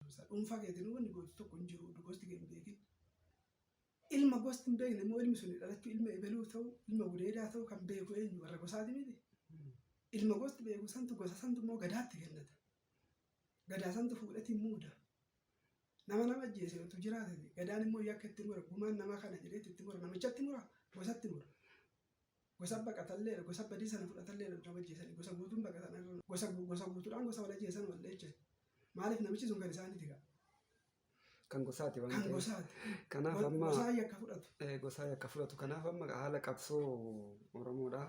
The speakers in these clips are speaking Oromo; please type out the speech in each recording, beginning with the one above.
barumsaa. Dhuunfaa keetiin wanni gootu tokko hin jiru gosti kee hin beekin. Ilma gosti hin beekne immoo ilmi sun dhalachuu ilma ebaluu ta'u ilma gudeedaa ta'u kan beeku eenyu warra gosaati miti. Ilma gosti beeku santu gosa santu immoo gadaatti kennata. Gadaa santu fuudhati muuda. Nama ajjeesetu jiraate gadaan immoo yakka itti mura gumaan nama kana jedheetti itti mura namichatti mura gosatti mura. Gosa baqatallee gosa badii sana fudhatallee nama ajjeesanii gosa guutuun baqatan gosa guutuudhaan gosa wal ajjeesan wallee jechuudha. Maaliif namichi sun kan isaaniiti gaa? Kan gosaati waan ta'eef. Kan gosaati. Kanaaf amma gosaa yakka fudhatu. Gosaa yakka fudhatu. Kanaaf amma haala qabsoo Oromoodha.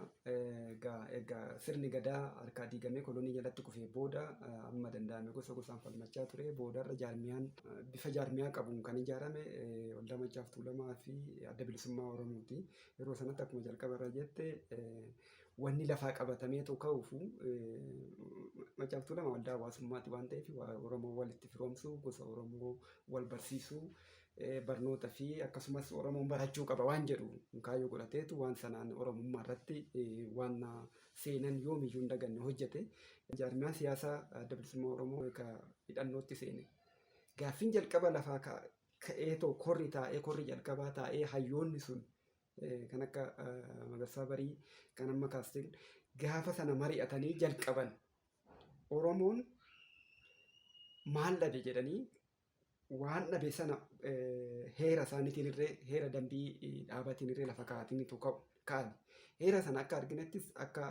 Egaa sirni gadaa harkaa diigamee kolonii jalatti kufee booda amma danda'ame gosa gosaan falmachaa ture. Boodarra jaarmiyaan bifa jaarmiyaa qabuun kan ijaarame Waldaa Machaaf Tuulamaa fi Adda Bilisummaa Oromooti. Yeroo sanatti akkuma jalqaba irra jette wanni lafaa qabatamee ka'uufu Machaaf Tuulamaa waldaa hawaasummaati waan ta'eef Oromoo walitti firoomsuu gosa Oromoo wal barsiisuu barnoota fi akkasumas Oromoon barachuu qaba waan jedhu kaayyoo godhateetu waan sanaan Oromummaa irratti waan seenan yoomiyyuu hin daganne hojjete. Jaarmiyaan siyaasaa Adda Bilisummaa Oromoo hidhannootti seene. Gaaffiin jalqaba lafaa ka'ee korri jalqabaa taa'ee hayyoonni sun kan akka Magarsaa Barii kan amma kaasteen gaafa sana mari'atanii jalqaban Oromoon maal dhabe jedhanii waan dhabe sana heera isaaniitiin irree heera dambii dhaabatiin irree lafa kaa'atiniitu ka'an. Heera sana akka arginettis akka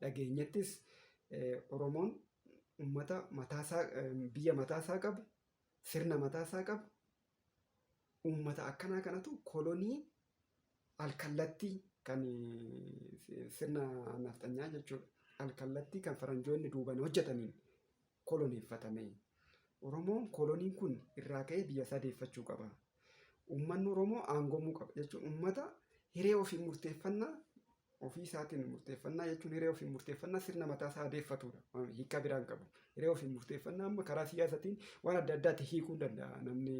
dhageenyettis Oromoon uummata mataasaa biyya mataasaa qabu sirna mataasaa qabu uummata akkanaa kanatu kolonii alkallattii kan sirna nafxanyaa jechuudha. Alkallattii kan faranjoonni duuban hojjetaniin koloneeffatame. Oromoon koloniin kun irraa ka'ee biyya isaa deeffachuu qaba. Uummanni Oromoo aangomuu qaba jechuun uummata hiree ofii murteeffannaa ofii isaatiin murteeffannaa jechuun hiree ofii murteeffannaa sirna mataa isaa adeeffatudha. Hiika biraan qabu. Hiree ofii murteeffannaa amma karaa siyaasaatiin waan adda addaatti hiikuu danda'a. Namni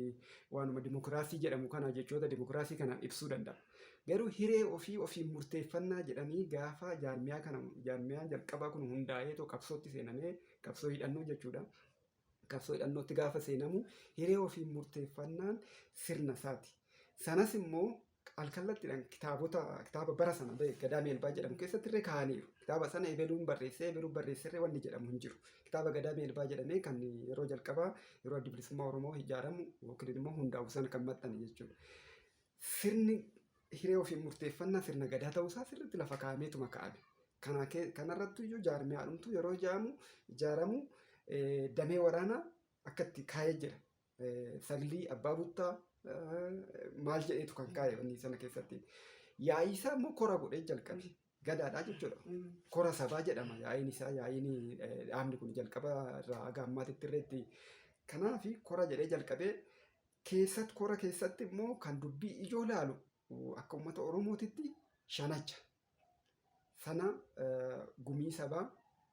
waanuma dimokiraasii jedhamu kana jechoota dimokiraasii kanaan ibsuu danda'a. Garuu hiree ofii murteeffannaa jedhanii gaafa jaarmiyaan jalqabaa kun hundaa'ee qabsootti seenamee qabsoo hidhannoo jechuudha. Qabsoo hidhannootti gaafa seenamu hiree ofii murteeffannaan sirna isaati. Sanas immoo alkallattiidhaan kitaaba bara sana Gadaa Meelbaa jedhamu keessatti illee kaa'aniiru. Kitaaba sana ebeluun barreessee wanni jedhamu hin jiru. Kitaaba Gadaa Meelbaa jedhamee kan yeroo jalqabaa yeroo Adda Bilisummaa Oromoo ijaaramu yookiin immoo hundaa'u sana kan maxxane jechuudha. Sirni hiree ofii murteeffannaa sirna gadaa ta'uusaa sirriitti lafa kaa'ameetuma kaa'ame. Kanarratti iyyuu jaarmiyaadhumtu yeroo ijaaramu damee waraanaa akkatti kaa'ee jira. Sallii Abbaa Buttaa maal jedheetu kan kaa'e wanni sana keessatti. Yaa'ii isaa immoo kora godhee jalqabe. Gadaadhaa jechuudha. Kora sabaa jedhama yaa'iin isaa yaa'iin dhaabni kun jalqaba irraa haga ammaatitti irreetti. Kanaaf kora jedhee jalqabee kora keessatti immoo kan dubbii ijoo laalu akka uummata Oromootitti shanacha. Sana gumii sabaa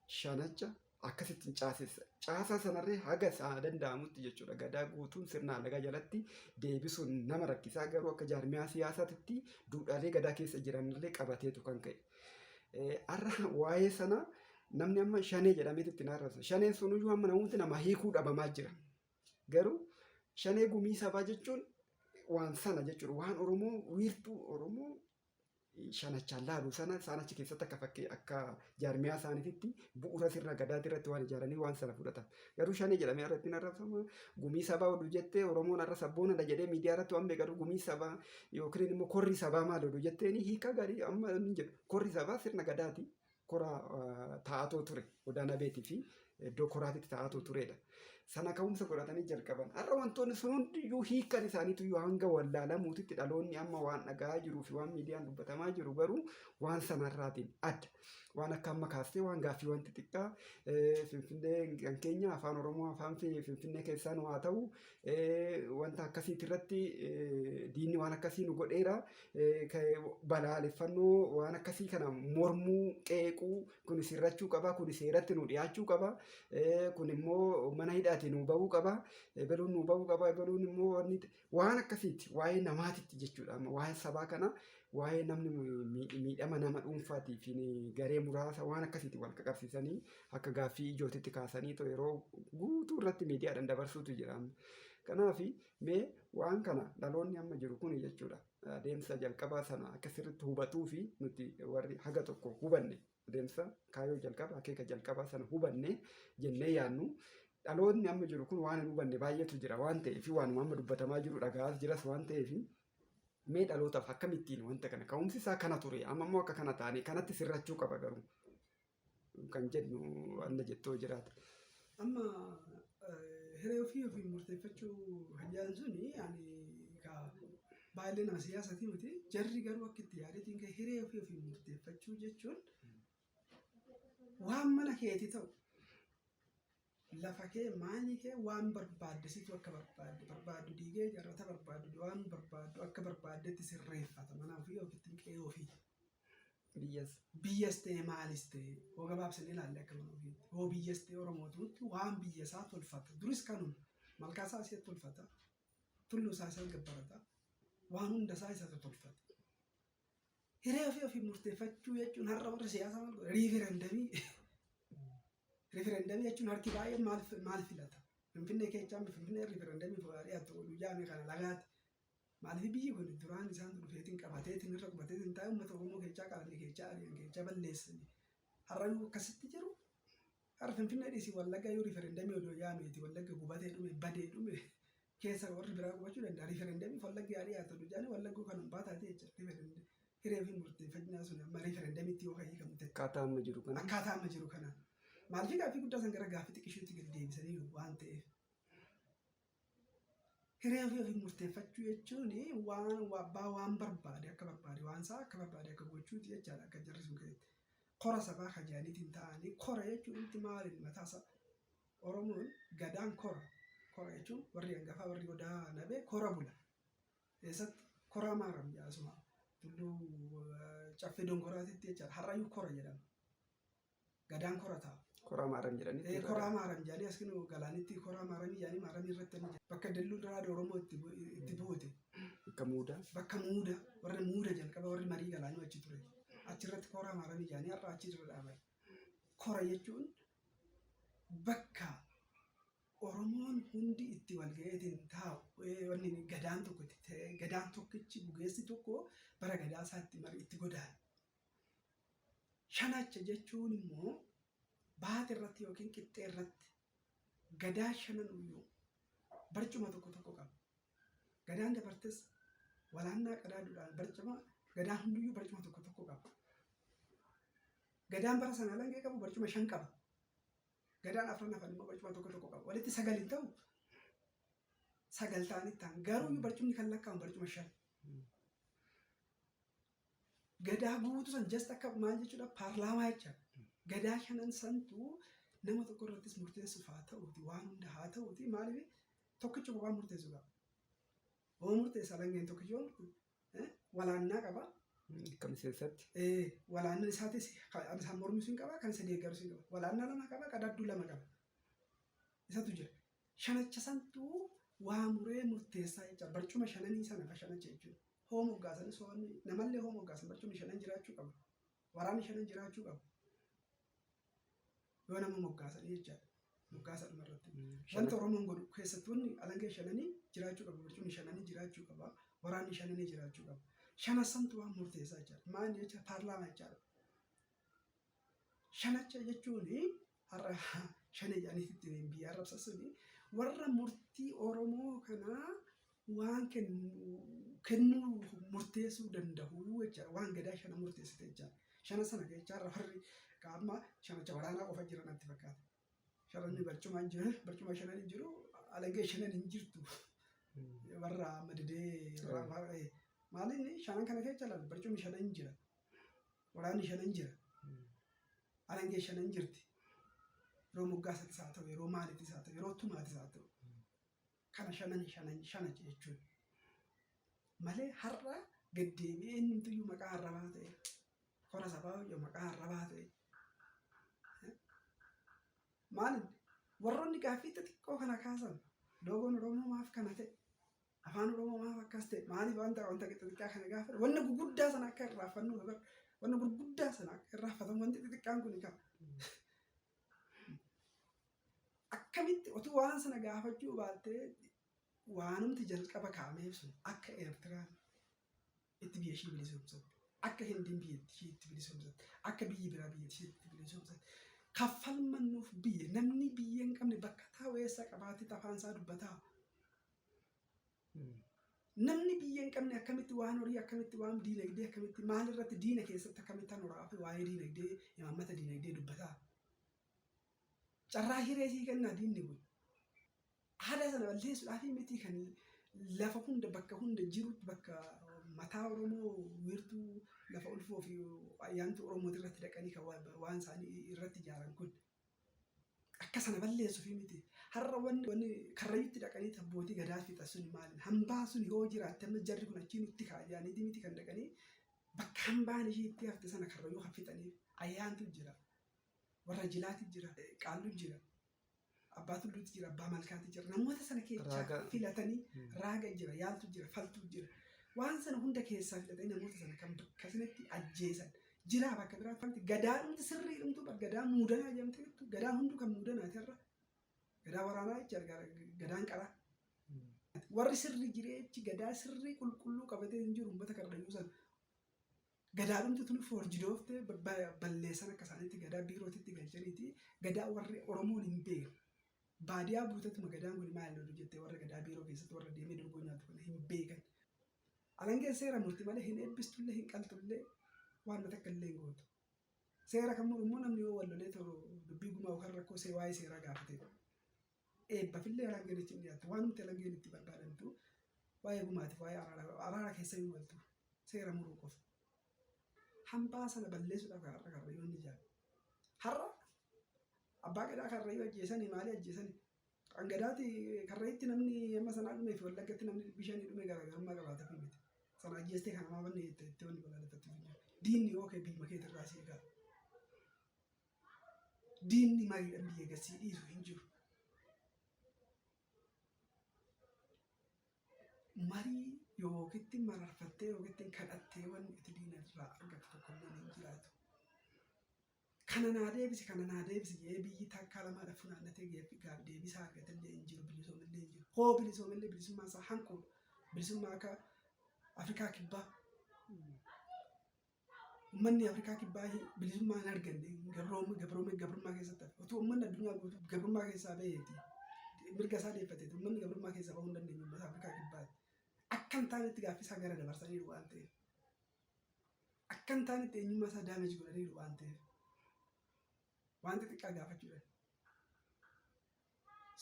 shanacha akkasittiin caasessa. Caasaa sanarree haga isaa danda'amutti jechuudha. Gadaa guutuun sirna alagaa jalatti deebisuun nama rakkisaa garuu akka jaarmiyaa siyaasaatti duudhaalee gadaa keessa jiranillee qabateetu kan ka'e. Har'a waa'ee sana namni amma shanee jedhameetu itti naarrasa. Shaneen sunuyyuu amma namoonni nama hiikuu dhabamaa jira. Garuu shanee gumii sabaa jechuun waan sana jechuudha. Waan Oromoo wiirtuu Oromoo shanachaan laalu sana isaan achi keessatti akka jaarmiyaa isaaniitti bu'uura sirna gadaati irratti waan ijaaranii waan sana fudhatan. Garuu shanee jedhamee irratti narrafama. Gumii sabaa oduu jettee Oromoon har'a sabboonadha jedhee miidiyaa irratti waan beekamu gumii sabaa yookiin immoo korri sabaa maal oduu jetteeni hiika gaarii amma ni jedhu. Korri sabaa sirna gadaati. Kora taa'atoo ture. Odaana beetii fi iddoo koraatitti taa'atoo turedha. Sana ka'umsa godhatanii jalqaban. Har'a wantoonni sun hundiyyuu hiikan isaaniitu hanga wallaalamuutitti dhaloonni amma waan dhaga'aa jiruu fi waan miidiyaan dubbatamaa jiru garuu waan sanarraatiin adda. Waan akka amma kaastee waan gaaffii wanti xiqqaa Finfinnee kan keenya afaan Oromoo afaan Finfinnee keessaan haa ta'u wanta akkasiitirratti diinni waan akkasii nu godheera balaaleffannoo waan akkasii kana mormuu qeequu kun sirrachuu qaba kun seeratti nu dhiyaachuu qaba kun immoo mana hidhaatii nu bahuu qaba ebeluun nu bahuu qaba ebeluun immoo waan akkasiiti waa'ee namaatitti jechuudha waa'ee sabaa kana waa'ee namni miidhama nama dhuunfaatii fi garee muraasa waan akkasiitti wal qabsiisanii akka gaaffii ijootitti kaasanii yeroo guutuu irratti miidiyaadhaan dabarsuutu jira. Kanaaf mee waan kana dhaloonni amma jiru kun jechuudha adeemsa jalqabaa sana akka sirriitti hubatuu fi nuti warri haga tokko hubanne adeemsa kaayyoo jalqabaa akeeka jalqabaa sana hubanne jennee yaadnu dhaloonni amma jiru kun waan hin hubanne baay'eetu jira waan ta'eef waanuma amma dubbatamaa jiru dhagaas jiras waan ta'eef mee dhalootaaf akkamittiin wanta kana ka'umsi isaa kana ture amma immoo akka kana taane kanatti sirrachuu qaba garuu kan jennu wanna jettoo jiraata. Amma hiree ofii murteeffachuu hajjaan suni baay'ee nama siyaasatii miti jarri garuu akka itti yaadetiin ka'e hiree ofii murteeffachuu jechuun waan mana keeti ta'u lafa kee maanii kee waan barbaaddesitu akka barbaaddu diigee jarrata barbaaddu waan barbaaddu akka barbaaddetti sirreeffata mana ofii yookiin qe'ee ofii. Biyyas ta'e maalis ta'e hoo gabaabsanii ilaalle akka mana ofiitti hoo biyyas ta'e Oromootuutti waan biyya isaa tolfata duris kanuma malkaa isaa isheetti tolfata tulluu isaa isa gabbarata waan hunda isaa isatu tolfata. Hiree ofii murteeffachuu jechuun har'a warra siyaasaa maal godha riiferendamii jechuun harki baay'ee maal filata Finfinnee keessaa Finfinnee riiferendamii fudhatee haa ta'u guyyaa kana lagaati. Maaliif biyyi kun duraan isaan dhufeetiin qabateetiin irra qubateetiin taa'e uummata Oromoo keessaa qalanii keessaa balleessanii har'a yoo akkasitti jiru har'a Finfinnee dhiisii Wallaggaa yoo riiferendamii odoo yaameeti Wallagga gubatee dhume badee dhume keessa warri biraa qubachuu danda'a riiferendamii Wallagga yaadii haa ta'u jaanii Wallaggoo kan hunbaa taatee jecha riiferendamii hiree fi murteeffannaa sun amma riiferendamiitti yoo fayyadamu ta'e akkaataa amma jiru kana maaliif gaaffii guddaa san gara gaaffii xiqqishuutti gadi deebisanii waan ta'eef. Hiree ofii murteeffachuu jechuun waan abbaa waan barbaade akka barbaade waan isaa akka barbaade akka gochuuti jechaadha akka jarri sun keessatti. Kora sabaa kajaaniitiin ta'anii kora jechuun itti maaliin mataasa Oromoon gadaan kora jechuun warri hangafaa warri odaa nabee kora bula. Keessatti koraa maaram jaasuma tulluu caffee dongoraatitti jechaadha har'ayyuu kora jedhama. Gadaan kora ta'a. Koraa maaram jedhanii. Koraa maaram jedhanii as kinu galaanitti koraa maaramii jedhanii maaramii irratti bakka dalluu duraadha Oromoo itti buute. Bakka muuda warri muuda jalqaba warri marii galaanii achi ture. Achirratti koraa maaramii jedhanii har'a achi dura dhaabate. Kora jechuun bakka Oromoon hundi itti walga'iitiin taa'u wanni gadaan tokko gadaan tokkichi bugeessi tokko bara gadaa isaatti marii itti godaana. Shanacha jechuun immoo baate irratti yookiin qixxee irratti gadaa shanan iyyuu barcuma tokko qaba. Gadaan dabartes walaannaa qadaaduudhaan barcuma gadaan hundiyyuu barcuma tokko qaba. Gadaan bara sana langee qabu barcuma 5 qaba. Gadaan afran hafan immoo barcuma tokko qaba. Walitti 9 hin ta'u 9 ta'anii ta'an garuu barcumni kan lakkaa'amu barcuma 5. Gadaa guutuu san just akka maal jechuudha paarlaamaa jechaadha. Gadaa shanan santu nama tokko irrattis murteessuuf haa ta'uuti waan hunda haa ta'uuti maaliif tokkicha qofaa murteessu qaba. Hoo murteessaa langeen tokkicha walaannaa qaba. Kam keessatti? Walaannaan isaatis isaan mormisuun qaba kan isa deeggaruun qaba. Walaannaa 2 qaba qadadduu 2 qaba. Isatu jira. Shanacha santu waa muree murteessaa jecha barcuma shananii sana fa shanacha jechuudha. Hoo moggaasan soonni namallee hoo moggaasan barcumni 5 jiraachuu qaba. Waraanni 5 jiraachuu qaba. Yoo nama moggaasanii jechaadha. Moggaasaa dhumarratti. Wanta Oromoon godhu keessattuun alangee 5 jiraachuu qaba. Barcumni 5 jiraachuu qaba. Waraanni 5 jiraachuu qaba. Shanasantu waan murteessaa jechaadha. Maal jecha paarlaamaa jechaadha. Shanacha jechuun har'a 5 jedhaniitti biyya arrabsasuni warra murtii Oromoo kanaa waan kennuu murteessuu danda'u jechaadha. Waan gadaa 5 murteessite jechaadha. 5 sana jechaadha warri qaama shanacha waraanaa qofa jiran natti fakkaata. Sharanni barcuma 5 jiru alangee 5 hin jirtu. Warra madadee maaliin 5 kana keessa laal barcumni 5 jira. Waraanni 5 jira. Alangee 5 jirti. Yeroo moggaasatis haa ta'u yeroo maaliitis haa ta'u yeroo tumaatis haa ta'u. Kana 5 jechuudha. Malee har'a gaddeebi'ee inni tuyyuu maqaa arrabaa ta'e. Kora sabaa yoo maqaa arrabaa ta'e. Maaliin warroonni gaaffii xixiqqoo kana kaasan loogoon Oromoo maaf kana ta'e afaan oromoo maaf akkas ta'e maaliif wanta xixiqqaa kana gaafa wanna gurguddaa sana akka irraaffannu wanna gurguddaa sana akka irraafatamu wanti xixiqqaan kun qaba. Akkamitti otuu waan sana gaafachuu baattee waanumti jalqaba kaa'ameef sun akka Eertiraan itti biyya ishii bilisoomsatti, akka Hindiin biyya ishii itti bilisoomsatti, akka biyyi biraa biyya ishii itti bilisoomsatti. Kaffalmannuuf biyya namni biyya hin qabne bakka taa'eessa qabaatee afaan isaa dubbataa. Namni biyya hin qabne akkamitti waan horii akkamitti waan diinagdee akkamitti maalirratti diina keessatti akkamitti horaa fi waa'ee diinagdee imaammata diinagdee dubbataa. Carraa hiree sii kennaa diinni kun. Haala sana balleessuudhaaf miti kan lafa hunda bakka hunda jirutti bakka mataa Oromoo wiirtuu lafa ulfoo fi ayyaantu Oromooti irratti dhaqanii kan waan isaanii irratti ijaaran kun akka sana balleessuuf miti. Har'a wanni karrayyutti dhaqanii abbootii gadaa fixan sun maali? Hambaa sun yoo jiraatte amma jarri kun achii nutti kaayyaaniiti miti kan dhaqanii bakka hambaan ishee itti hafte sana karrayyuu kan fixaniif ayyaantu jira. Warra jilaati jira, qaallu jira, abbaa tulluutti jira, abbaa malkaatti jira. Namoota sana keessaa filatanii raaga jira, yaaltu jira, faltu jira. Waan sana hunda keessaa filatanii namoota sana kan bakka sanatti ajjeesan. Jira bakka biraatti gadaadhumti sirrii dhumtu gadaa muudanaa jedhamte jettu gadaan hundu kan muudanaati irra. Gadaa waraanaa jecha gadaan qara. Warri sirrii jireechi gadaa sirrii qulqulluu qabatee hin jiru uummata karrayyuu sana. Gadaadhumti tun forjidooftee balleessan akka isaaniitti gadaa biirootitti galchaniiti gadaa warri Oromoon hin beeku. Baadiyaa buutatuma gadaan kun maal jedhu jettee warra gadaa biiroo keessatti warra deemee dorgoo nyaatu kana hin beekan. Alangeen seera murtii malee hin eebbistullee hin qaltullee waan takka illee hin gootu. Seera kan immoo namni yoo wallolee dubbii gumaa yookaan rakkoo waa'ee seeraa gaafatee eebbafillee alangeen itti dhiyaatu waan nuti alangeen itti barbaadantu waa'ee gumaatiif waa'ee araara keessa hin waltu seera muruu qofa. Hambaa sana balleessuudhaaf har'a karrayyuu ni jaala. Har'a abbaa gadaa karrayyuu ajjeesanii maali ajjeesanii? Hangadaati karrayyitti namni amma sanaa dhumee fi wallaggatti namni bishaanii dhume garaagarummaa qabaata fi miti. Sana ajjeestee kan namaa wanni itti wanni balaaleffatti fi diinni yoo ka'e biyya keetii irraa sii ga'a. Diinni mariidhaan biyya gasii dhiisu hin jiru. Marii yookitti mararfattee yookitti kadhattee wanni itti diina irraa argatu tokkollee hin jiraatu. Kana naa deebisi jee biyyi takkaa lamaadhaaf funaannatee gaaf deebisaa argatallee hin jiru bilisoomallee hin jiru. Hoo bilisoomallee bilisummaa isaa hanquudha. Bilisummaa akka Afrikaa kibbaa. Uummanni Afrikaa kibbaa bilisummaa hin arganne gabrummaa keessatti hafe. Otoo uummanni addunyaa guutuu gabrummaa keessaa baheeti. Mirga isaa deeffateeti uummanni gabrummaa keessaa bahuu hin dandeenye uummata Afrikaa kibbaati. Akka hin taanetti gaaffisaa gara dabarsaniiru waan ta'eef. Akka hin taanetti eenyummaa isaa daameji godhaniiru waan ta'eef. Waan xixiqqaa gaafachuudha.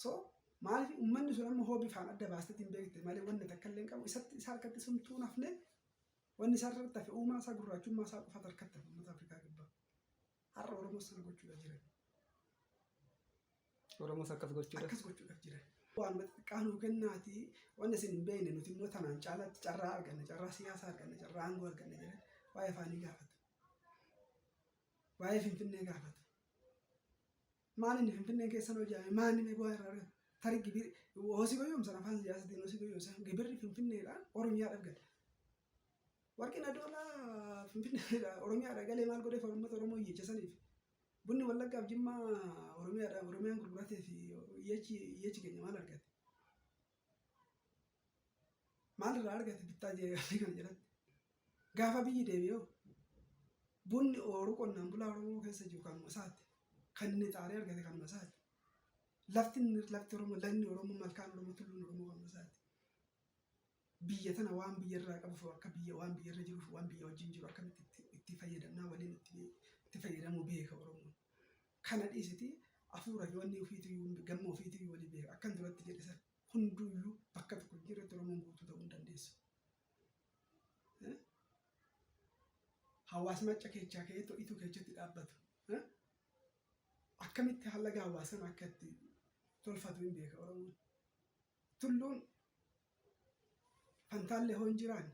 So maaliif uummanni sun amma hoo bifaan adda baastetti hin beekte malee wanni takka illee hin qabu isa harkatti sumtuu nafne wanni isaa irratti hafe uumaa isaa gurraachummaa isaa qofatu harkatti hafe uummata Afrikaa kibbaa. Har'a Oromoos sana gochuudha jiran. Oromoos akkas gochuudhaaf jiran. Waan xixiqqaa nuu kennaati wanni isin hin beekne nuti immoo tanaan caalaatti carraa arganne carraa siyaasaa arganne carraa aangoo arganne jedhan waa'ee afaanii gaafatu. Waa'ee Finfinnee gaafatu. Maalin Finfinnee keessan hojjame maalni mee bu'aa irraa argatu tarii gibiri hoosii goyoomsan afaan siyaasatiin hoosii goyoomsan gibirri Finfinneedhaan Oromiyaadhaaf gala. Warqina doolaa Finfinneedhaan Oromiyaadhaan galee maal godhee uummata Oromoo hiyyeessaniif bunni Wallaggaaf Jimmaa Oromiyaan gurguratee fi hiyyeessi keenya maal argate? Maal irraa argate bittaa jeeqanii kana jedhatti? Gaafa biyyi deebi'oo bunni ooyiruu qonnaan bulaa Oromoo keessa jiru kan isaati. Kan inni xaaree argate kan masaati. Lafti Oromoo, lagni Oromoo, malkaan Oromoo, tulluun Oromoo kan masaati. Biyya tana waan biyya irraa qabuuf akka biyya waan biyya irra jiruuf waan biyya wajjin jiru akkamitti itti fayyadamnaa waliin itti fayyadamuu beeka Oromoon. Kana dhiisiti hafuura fi wanni ofiitii gamma ofiitii walii beeka. Akkan duratti jedhisan hunduuyyuu bakka tokko jirratti Oromoon guutuu ta'uu hin dandeessu. Hawaasa macca keechaa ka'ee to'ituu keessatti dhaabbatu. Akkamitti hallaga hawaasan akka itti tolfatu hin beeka Oromoon. Tulluun Fantaallee hoo hin jiraanne.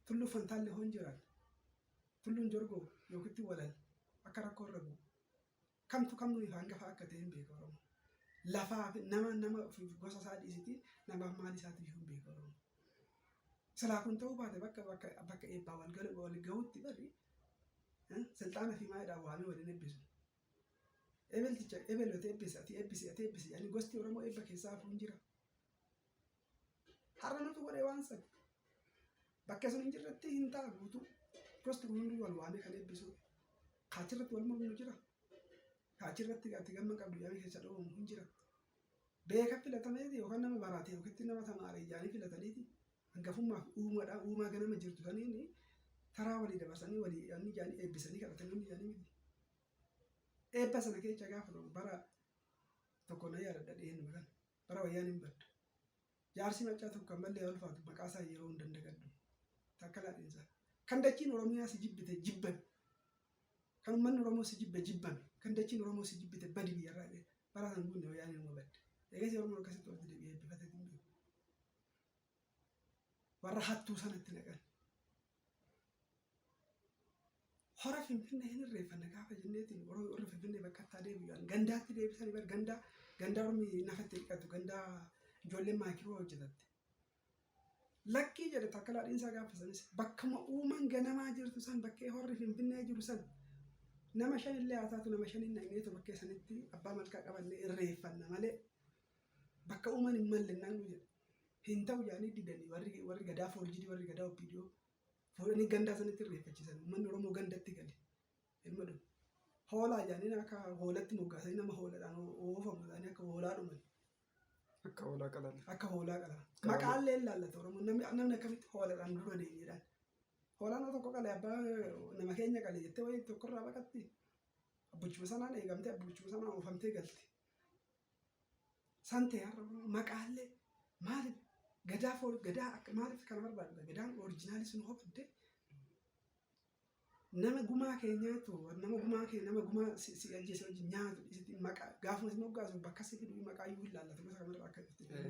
Tulluu Fantaallee hoo hin jiraanne. Tulluun Jorgoo yookitti walal akka rakkoo irra bu'u. Kamtu kamnu hangafa akka ta'e hin beeka Oromoon. lafaa fi nama gosa isaa dhiisiti namaaf maal isaatiif hin beeku Oromoo. Silaa kun ta'uu baate bakka eebbaa wal gahuutti bari silxaana fi maayidhaan waamee waliin eebbisu. Ebeloota eebbisi yaani gosti Oromoo eebba keessaa hafuun jira. Har'a nuti godhee waan san bakka sun hin jirretti hin ta'a guutuu gosti kun hundi wal waamee kan eebbisu. Kaachirratti wal mormu jira. Kaachirratti ati gamma qabdu yaani keessa dhoomu hin jira. Beeka filatameeti yookaan nama baraate yookiin nama tamaare ijaanii filataniiti. Hangafummaaf uumaa ganama jirtu saniini taraa walii dabarsanii walii yaani ijaanii eebbisanii kadhatanii hundi ijaanii miti. Eebba sana keessa gaafa ta'u bara tokko na yaadadha dhiyeenya kana bara wayyaan hin baddu. Jaarsi maccaa tokko ammallee ulfaatu maqaa isaa yeroo hin dandagaddu. Takka laadhiinsa. Kan dachiin Oromiyaa si jibbite jibban. Kan uummanni Oromoo si jibbe jibban. Kan dachiin Oromoo si jibbite badi biyyarraa dhee. Bara san guunne wayyaan hin badde. Eegas Oromoo akkasitti walitti deebi'ee eebbifatee hin beeku. Warra hattuu sanatti naqan. Hora Finfinnee hin irreeffanne gaafa jenneetiin warra Finfinnee bakka itti adeemu gandaatti deebisanii bar gandaa Oromii nafatti dhiqatu gandaa ijoolleen maakiroo hojjetatte. Lakkii jedhe takka laadhiinsaa gaafa sanis bakkuma uumaan ganamaa jirtu san bakkee horri Finfinnee jiru san nama shan illee haa taatu nama shaniin naqneetu bakkee sanitti abbaa malkaa qabannee irreeffanna malee bakka uumaan hin malle naqnu jedhe. Hin ta'u jaanii didanii warri gadaa foorjidii warri gadaa opiidiyoo fuudhanii gandaa sanitti irreeffachiisan uummanni Oromoo gandatti gale ilma dhufu. Hoolaa jaaniin akka hoolatti moggaasanii nama hoolaadhaan oofamu isaanii akka hoolaa dhuman. Akka hoolaa qalan. Akka hoolaa qalan. Maqaallee ilaallata Oromoo namni akkamitti hoolaadhaan dura deebiidhaan. Hoolaan tokko qalee abbaa nama keenya qalee jettee wayii tokkorraa baqatti. Abbuchuma sanaan eegamtee abbuchuma sanaan oofamtee galti. Santee har'a maqaallee maaliif gadaa maaliif kana barbaadda gadaan orijinaali sun hofadde nama gumaa keenyaatu nama gumaa si ajjeese wajjin nyaatu isitti maqaa gaafuma si moggaasu bakka si fidu maqaa iyyuu ilaallata gosa kamarraa akka jirti